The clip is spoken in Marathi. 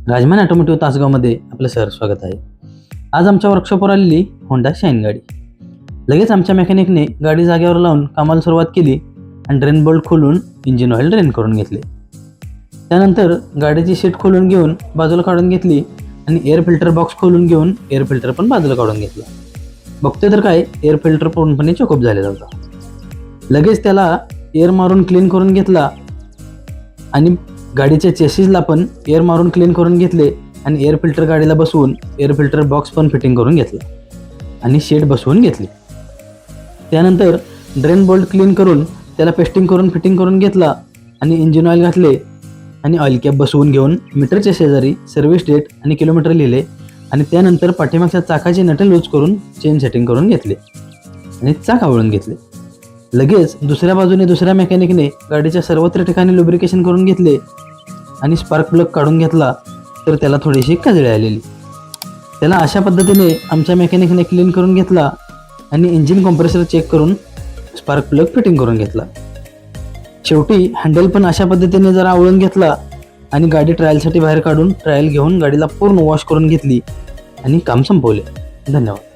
राजमान ऑटोमोटिव्ह तासगावमध्ये आपलं स्वागत आहे. आज आमच्या वर्कशॉपवर आलेली होंडा शाईन गाडी. लगेच आमच्या मेकॅनिकने गाडी जागेवर लावून कामाला सुरुवात केली आणि ड्रेन बोल्ट खोलून इंजिन ऑइल ड्रेन करून घेतले. त्यानंतर गाडीची सीट खोलून घेऊन बाजूला काढून घेतली आणि एअर फिल्टर बॉक्स खोलून घेऊन एअर फिल्टर पण बाजूला काढून घेतला. बघतोय तर काय, एअर फिल्टर पूर्णपणे चोकअप झालेला होता. लगेच त्याला एअर मारून क्लीन करून घेतला आणि गाडीच्या चेसिसला पण एअर मारून क्लीन करून घेतले आणि एअर फिल्टर गाडीला बसवून एअर फिल्टर बॉक्स पण फिटिंग करून घेतला आणि शीट बसवून घेतली. त्यानंतर ड्रेन बोल्ट क्लीन करून त्याला पेस्टिंग करून फिटिंग करून घेतला आणि इंजिन ऑइल घातले आणि ऑइल कॅप बसवून घेऊन मीटरच्या शेजारी सर्व्हिस डेट आणि किलोमीटर लिहिले आणि त्यानंतर पाठीमागच्या चाकाचे नट लूज करून चेन सेटिंग करून घेतले आणि चाक आवळून घेतले. लगेच दुसऱ्या बाजूने दुसऱ्या मेकॅनिकने गाडीच्या सर्वत्र ठिकाणी लुब्रिकेशन करून घेतले आणि स्पार्क प्लग काढून घेतला तर त्याला थोडीशी काजळी आलेली. त्याला अशा पद्धतीने आमच्या मेकॅनिकने क्लीन करून घेतला आणि इंजिन कॉम्प्रेसर चेक करून स्पार्क प्लग फिटिंग करून घेतला. शेवटी हँडल पण अशा पद्धतीने जरा आवळून घेतला आणि गाडी ट्रायलसाठी बाहेर काढून ट्रायल घेऊन गाडीला पूर्ण वॉश करून घेतली आणि काम संपवले. धन्यवाद.